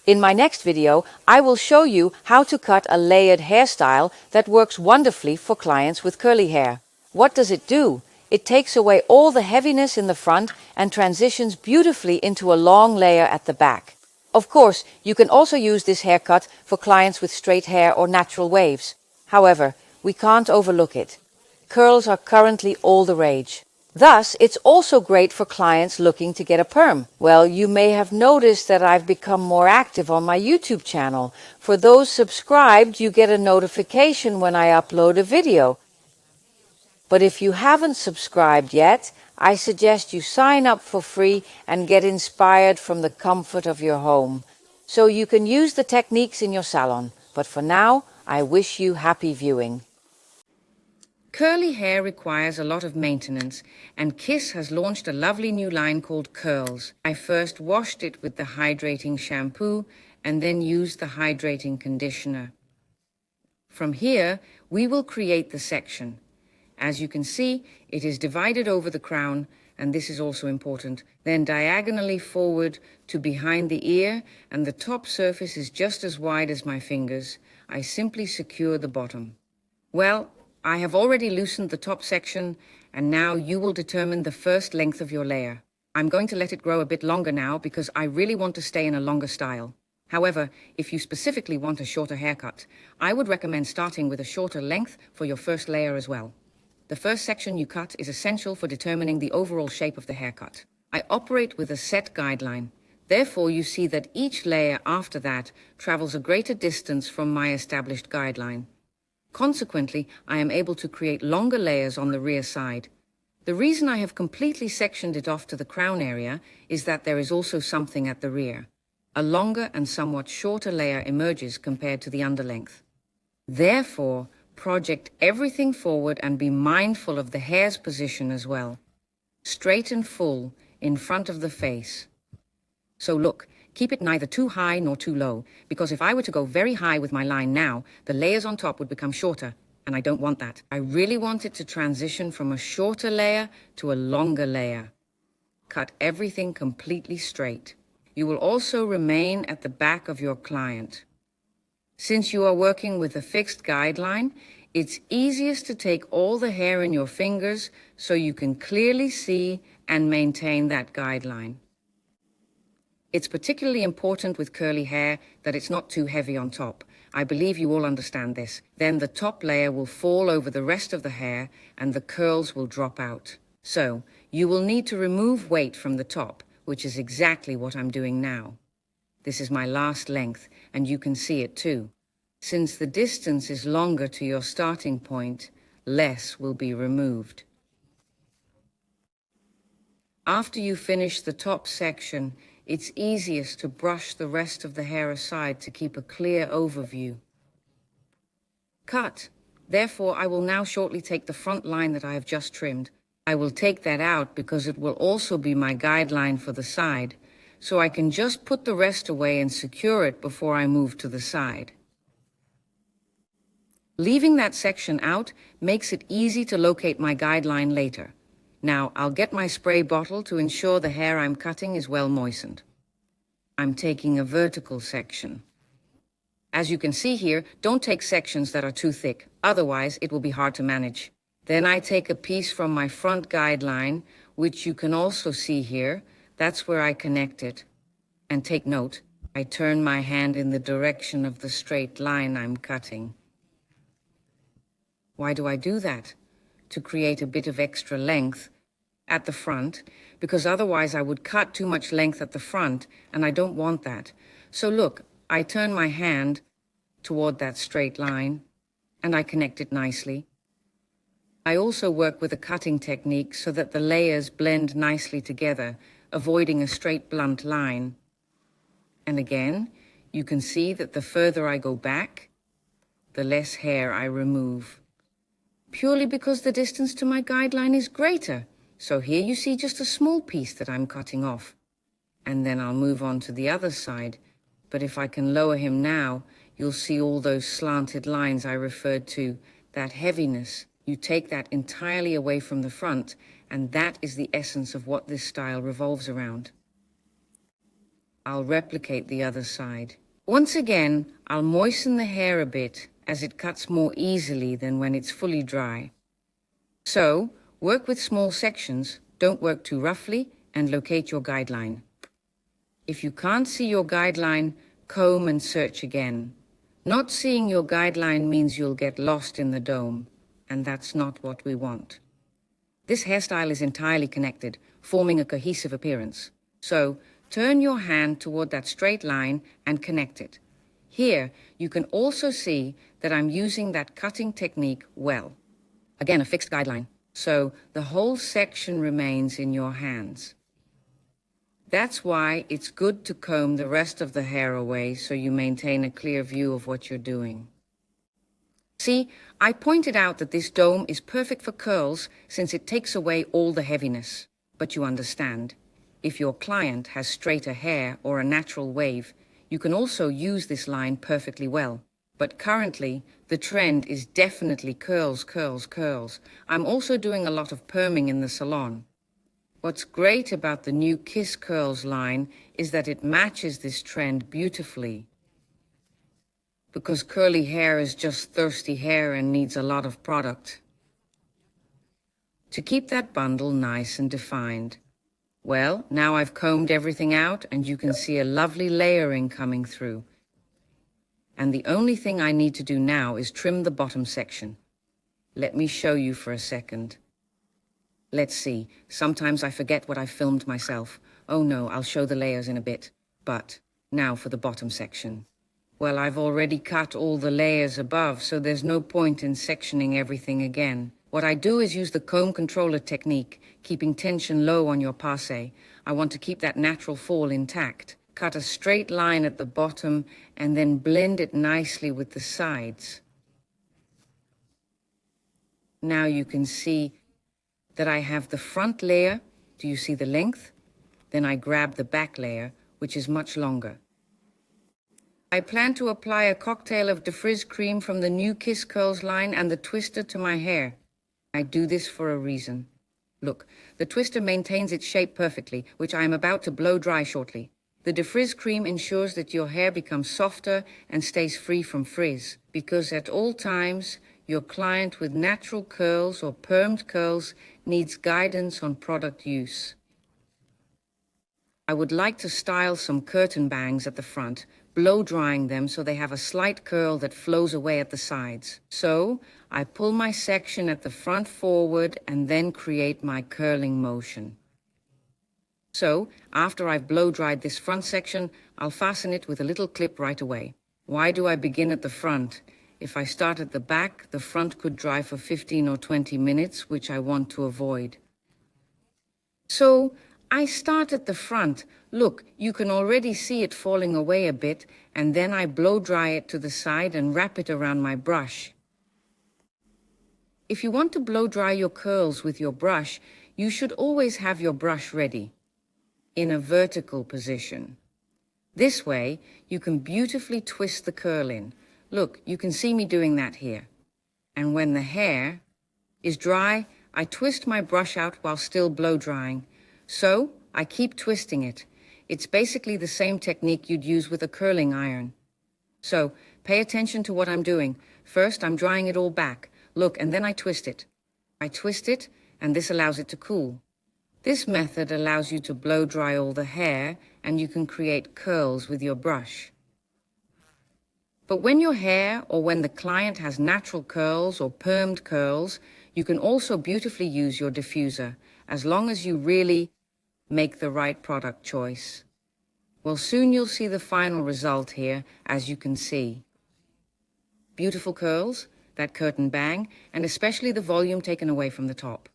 In my next video, I will show you how to cut a layered hairstyle that works wonderfully for clients with curly hair. What does it do? It takes away all the heaviness in the front and transitions beautifully into a long layer at the back. Of course, you can also use this haircut for clients with straight hair or natural waves. However, we can't overlook it. Curls are currently all the rage. Thus, it's also great for clients looking to get a perm. Well, you may have noticed that I've become more active on my YouTube channel. For those subscribed, you get a notification when I upload a video. But if you haven't subscribed yet, I suggest you sign up for free and get inspired from the comfort of your home, so you can use the techniques in your salon. But for now, I wish you happy viewing. Curly hair requires a lot of maintenance, and Kiss has launched a lovely new line called Curls. I first washed it with the hydrating shampoo and then used the hydrating conditioner. From here, we will create the section. As you can see, it is divided over the crown, and this is also important, then diagonally forward to behind the ear, and the top surface is just as wide as my fingers. I simply secure the bottom. Well, I have already loosened the top section, and now you will determine the first length of your layer. I'm going to let it grow a bit longer now because I really want to stay in a longer style. However, if you specifically want a shorter haircut, I would recommend starting with a shorter length for your first layer as well. The first section you cut is essential for determining the overall shape of the haircut. I operate with a set guideline. Therefore, you see that each layer after that travels a greater distance from my established guideline. Consequently, I am able to create longer layers on the rear side. The reason I have completely sectioned it off to the crown area is that there is also something at the rear. A longer and somewhat shorter layer emerges compared to the underlength. Therefore, project everything forward and be mindful of the hair's position as well. Straight and full in front of the face. So look, keep it neither too high nor too low, because if I were to go very high with my line now, the layers on top would become shorter, and I don't want that. I really want it to transition from a shorter layer to a longer layer. Cut everything completely straight. You will also remain at the back of your client. Since you are working with a fixed guideline, it's easiest to take all the hair in your fingers so you can clearly see and maintain that guideline. It's particularly important with curly hair that it's not too heavy on top. I believe you all understand this. Then the top layer will fall over the rest of the hair and the curls will drop out. So, you will need to remove weight from the top, which is exactly what I'm doing now. This is my last length, and you can see it too. Since the distance is longer to your starting point, less will be removed. After you finish the top section, it's easiest to brush the rest of the hair aside to keep a clear overview. Cut. Therefore, I will now shortly take the front line that I have just trimmed. I will take that out because it will also be my guideline for the side, so I can just put the rest away and secure it before I move to the side. Leaving that section out makes it easy to locate my guideline later. Now, I'll get my spray bottle to ensure the hair I'm cutting is well moistened. I'm taking a vertical section. As you can see here, don't take sections that are too thick, otherwise it will be hard to manage. Then I take a piece from my front guideline, which you can also see here. That's where I connect it. And take note, I turn my hand in the direction of the straight line I'm cutting. Why do I do that? To create a bit of extra length at the front, because otherwise I would cut too much length at the front, and I don't want that. So look, I turn my hand toward that straight line, and I connect it nicely. I also work with a cutting technique so that the layers blend nicely together, avoiding a straight blunt line. And again, you can see that the further I go back, the less hair I remove. Purely because the distance to my guideline is greater. So here you see just a small piece that I'm cutting off. And then I'll move on to the other side. But if I can lower him now, you'll see all those slanted lines I referred to, that heaviness. You take that entirely away from the front, and that is the essence of what this style revolves around. I'll replicate the other side. Once again, I'll moisten the hair a bit as it cuts more easily than when it's fully dry. So, work with small sections, don't work too roughly, and locate your guideline. If you can't see your guideline, comb and search again. Not seeing your guideline means you'll get lost in the dome, and that's not what we want. This hairstyle is entirely connected, forming a cohesive appearance. So, turn your hand toward that straight line and connect it. Here, you can also see that I'm using that cutting technique well. Again, a fixed guideline, so the whole section remains in your hands. That's why it's good to comb the rest of the hair away so you maintain a clear view of what you're doing. See, I pointed out that this dome is perfect for curls since it takes away all the heaviness. But you understand, if your client has straighter hair or a natural wave, you can also use this line perfectly well. But currently, the trend is definitely curls, curls, curls. I'm also doing a lot of perming in the salon. What's great about the new Kiss Curls line is that it matches this trend beautifully. Because curly hair is just thirsty hair and needs a lot of product. To keep that bundle nice and defined. Well, now I've combed everything out and you can see a lovely layering coming through. And the only thing I need to do now is trim the bottom section. Let me show you for a second. Let's see, sometimes I forget what I filmed myself. Oh no, I'll show the layers in a bit. But now for the bottom section. Well, I've already cut all the layers above, so there's no point in sectioning everything again. What I do is use the comb controller technique, keeping tension low on your passe. I want to keep that natural fall intact. Cut a straight line at the bottom and then blend it nicely with the sides. Now you can see that I have the front layer. Do you see the length? Then I grab the back layer, which is much longer. I plan to apply a cocktail of defrizz cream from the new Kiss Curls line and the twister to my hair. I do this for a reason. Look, the twister maintains its shape perfectly, which I am about to blow dry shortly. The defrizz cream ensures that your hair becomes softer and stays free from frizz, because at all times, your client with natural curls or permed curls needs guidance on product use. I would like to style some curtain bangs at the front, blow drying them so they have a slight curl that flows away at the sides. So, I pull my section at the front forward and then create my curling motion. So, after I've blow dried this front section, I'll fasten it with a little clip right away. Why do I begin at the front? If I start at the back, the front could dry for 15 or 20 minutes, which I want to avoid. So, I start at the front. Look, you can already see it falling away a bit, and then I blow dry it to the side and wrap it around my brush. If you want to blow dry your curls with your brush, you should always have your brush ready, in a vertical position. This way, you can beautifully twist the curl in. Look, you can see me doing that here. And when the hair is dry, I twist my brush out while still blow drying. So, I keep twisting it. It's basically the same technique you'd use with a curling iron. So, pay attention to what I'm doing. First, I'm drying it all back. Look, and then I twist it. I twist it, and this allows it to cool. This method allows you to blow dry all the hair, and you can create curls with your brush. But when your hair or when the client has natural curls or permed curls, you can also beautifully use your diffuser, as long as you really make the right product choice. Well, soon you'll see the final result here, as you can see. Beautiful curls, that curtain bang, and especially the volume taken away from the top.